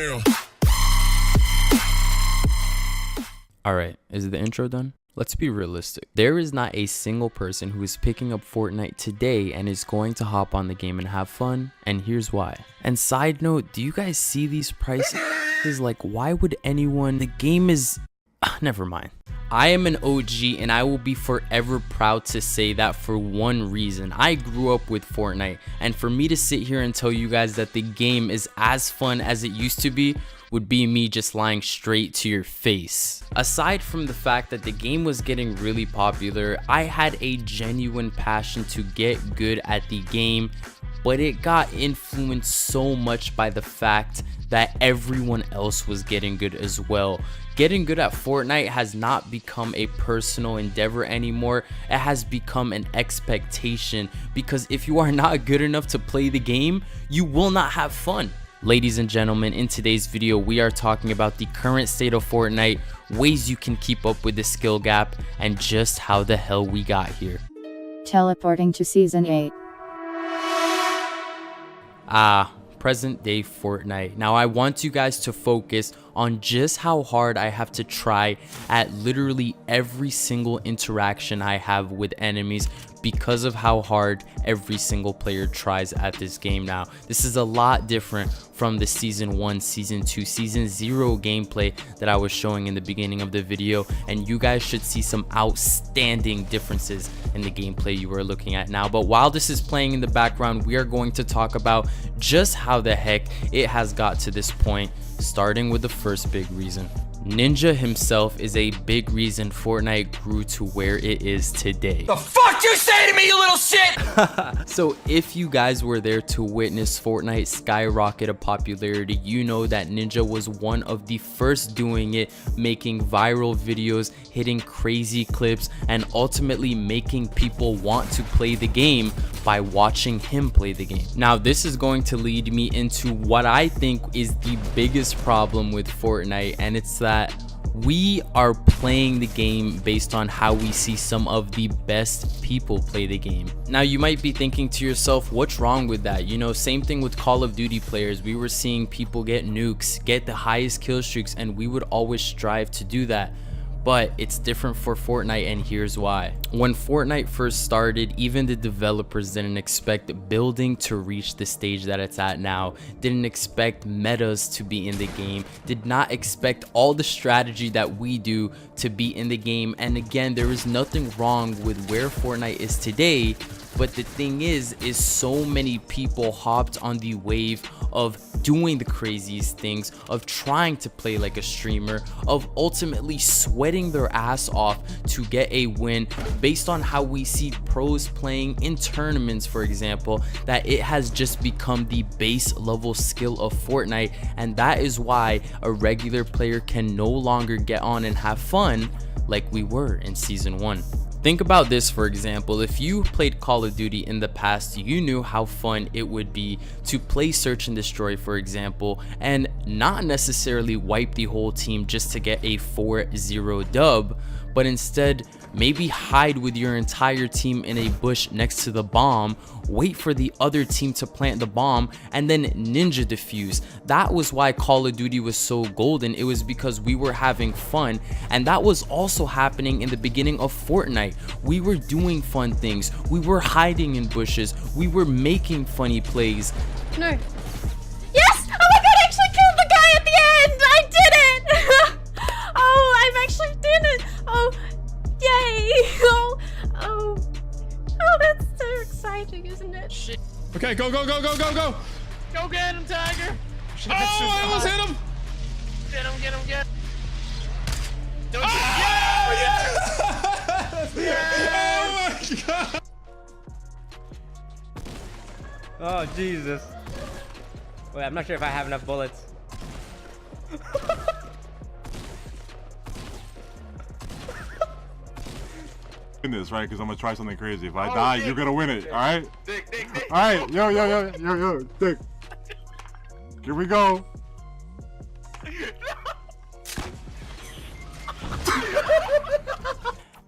Damn. Alright, is the intro done? Let's be realistic. There is not a single person who is picking up Fortnite today and is going to hop on the game and have fun, and here's why. And side note, do you guys see these prices? Like, why would anyone? The game is... never mind. I am an OG and I will be forever proud to say that for one reason. I grew up with Fortnite, and for me to sit here and tell you guys that the game is as fun as it used to be would be me just lying straight to your face. Aside from the fact that the game was getting really popular, I had a genuine passion to get good at the game, but it got influenced so much by the fact that everyone else was getting good as well. Getting good at Fortnite has not become a personal endeavor anymore. It has become an expectation, because if you are not good enough to play the game, you will not have fun. Ladies and gentlemen, in today's video, we are talking about the current state of Fortnite, ways you can keep up with the skill gap, and just how the hell we got here. Teleporting to Season 8. Present day Fortnite. Now I want you guys to focus on just how hard I have to try at literally every single interaction I have with enemies, because of how hard every single player tries at this game now. This is a lot different from the Season 1, Season 2, Season 0 gameplay that I was showing in the beginning of the video, and you guys should see some outstanding differences in the gameplay you are looking at now. But while this is playing in the background, we are going to talk about just how the heck it has got to this point, starting with the first big reason. Ninja himself is a big reason Fortnite grew to where it is today. The fuck you say to me, you little shit? So if you guys were there to witness Fortnite skyrocket of popularity, you know that Ninja was one of the first doing it, making viral videos, hitting crazy clips, and ultimately making people want to play the game by watching him play the game. Now this is going to lead me into what I think is the biggest problem with Fortnite, and it's that we are playing the game based on how we see some of the best people play the game. Now you might be thinking to yourself, what's wrong with that? You know, same thing with Call of Duty players. We were seeing people get nukes, get the highest kill streaks, and we would always strive to do that. But it's different for Fortnite, and here's why. When Fortnite first started, even the developers didn't expect building to reach the stage that it's at now, didn't expect metas to be in the game, did not expect all the strategy that we do to be in the game. And again, there is nothing wrong with where Fortnite is today, but the thing is so many people hopped on the wave of doing the craziest things, of trying to play like a streamer, of ultimately sweating their ass off to get a win based on how we see pros playing in tournaments, for example, that it has just become the base level skill of Fortnite. And that is why a regular player can no longer get on and have fun like we were in Season 1. Think about this, for example. If you played Call of Duty in the past, you knew how fun it would be to play Search and Destroy, for example, and not necessarily wipe the whole team just to get a 4-0 dub, but instead maybe hide with your entire team in a bush next to the bomb, wait for the other team to plant the bomb, and then ninja defuse. That was why Call of Duty was so golden. It was because we were having fun, and that was also happening in the beginning of Fortnite. We were doing fun things, we were hiding in bushes, we were making funny plays. No. Yes! Oh my god, I actually killed the guy at the end! I did it! Oh, I've actually done it! Oh, yay! Oh, that's so exciting, isn't it? Shit. Okay, go, go, go, go, go, go. Go get him, Tiger. Oh, I almost hit him. Get him, get him, get him. Don't Oh, yes! Oh my god. Oh, Jesus. Wait, I'm not sure if I have enough bullets. Win this, right? Because I'm gonna try something crazy. If I die, you're gonna win it, all right? Dick. All right, yo, Dick. Here we go.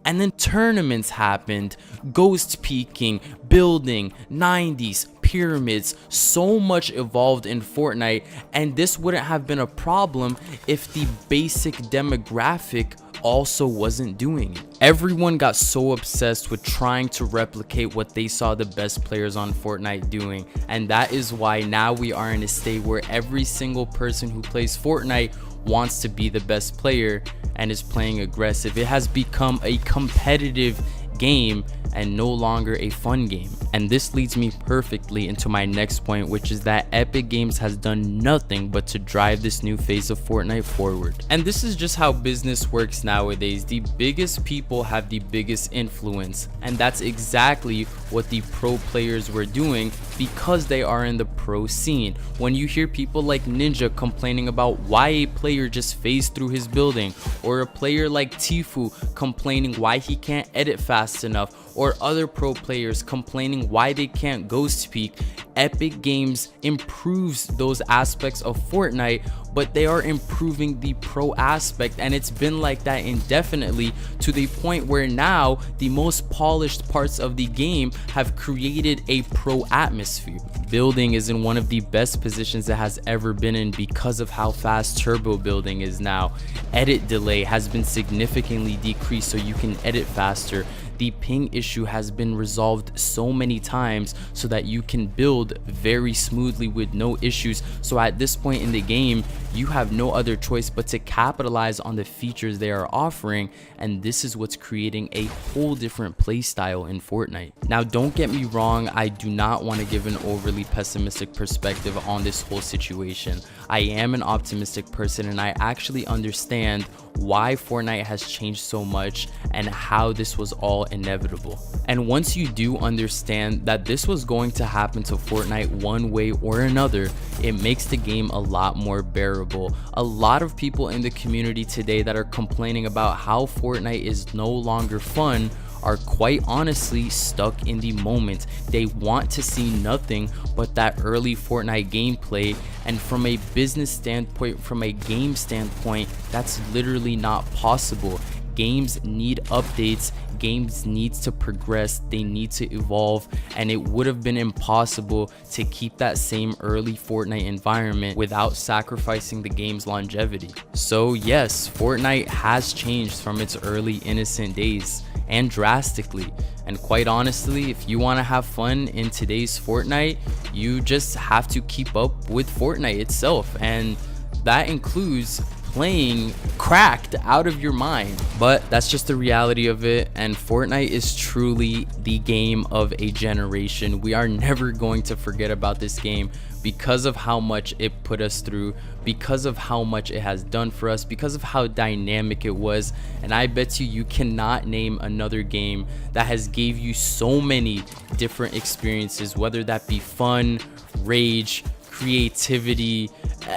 And then tournaments happened, ghost peeking, building, 90s, pyramids, so much evolved in Fortnite, and this wouldn't have been a problem if the basic demographic also wasn't doing it. Everyone got so obsessed with trying to replicate what they saw the best players on Fortnite doing, and that is why now we are in a state where every single person who plays Fortnite wants to be the best player and is playing aggressive. It has become a competitive game and no longer a fun game. And this leads me perfectly into my next point, which is that Epic Games has done nothing but to drive this new phase of Fortnite forward. And this is just how business works nowadays. The biggest people have the biggest influence, and that's exactly what the pro players were doing because they are in the pro scene. When you hear people like Ninja complaining about why a player just phased through his building, or a player like Tfue complaining why he can't edit fast enough, or other pro players complaining why they can't ghost peek, Epic Games improves those aspects of Fortnite, but they are improving the pro aspect, and it's been like that indefinitely, to the point where now the most polished parts of the game have created a pro atmosphere. Building is in one of the best positions it has ever been in because of how fast turbo building is now. Edit delay has been significantly decreased so you can edit faster. The ping issue has been resolved so many times so that you can build very smoothly with no issues. So at this point in the game, you have no other choice but to capitalize on the features they are offering, and this is what's creating a whole different play style in Fortnite. Now, don't get me wrong, I do not want to give an overly pessimistic perspective on this whole situation. I am an optimistic person, and I actually understand why Fortnite has changed so much and how this was all inevitable. And once you do understand that this was going to happen to Fortnite one way or another, it makes the game a lot more bearable. A lot of people in the community today that are complaining about how Fortnite is no longer fun are quite honestly stuck in the moment. They want to see nothing but that early Fortnite gameplay, and from a business standpoint, from a game standpoint, that's literally not possible. Games need updates, games needs to progress, they need to evolve, and it would have been impossible to keep that same early Fortnite environment without sacrificing the game's longevity. So yes, Fortnite has changed from its early innocent days, and drastically. And quite honestly, if you want to have fun in today's Fortnite, you just have to keep up with Fortnite itself, and that includes playing cracked out of your mind. But that's just the reality of it, and Fortnite is truly the game of a generation. We are never going to forget about this game because of how much it put us through, because of how much it has done for us, because of how dynamic it was. And I bet you cannot name another game that has gave you so many different experiences, whether that be fun, rage, creativity,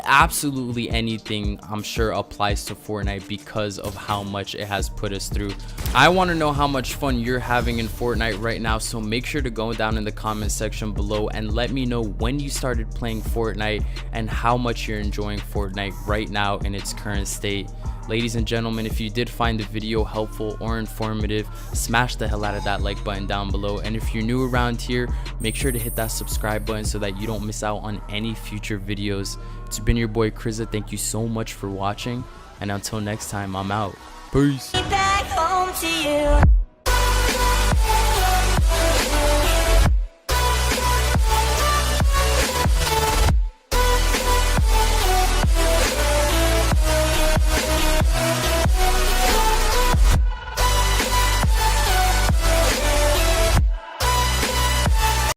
absolutely anything. I'm sure applies to Fortnite because of how much it has put us through. I want to know how much fun you're having in Fortnite right now, so make sure to go down in the comment section below and let me know when you started playing Fortnite and how much you're enjoying Fortnite right now in its current state. Ladies and gentlemen, if you did find the video helpful or informative, smash the hell out of that like button down below. And if you're new around here, make sure to hit that subscribe button so that you don't miss out on any future videos. It's been your boy Crzzah. Thank you so much for watching, and until next time, I'm out. Peace.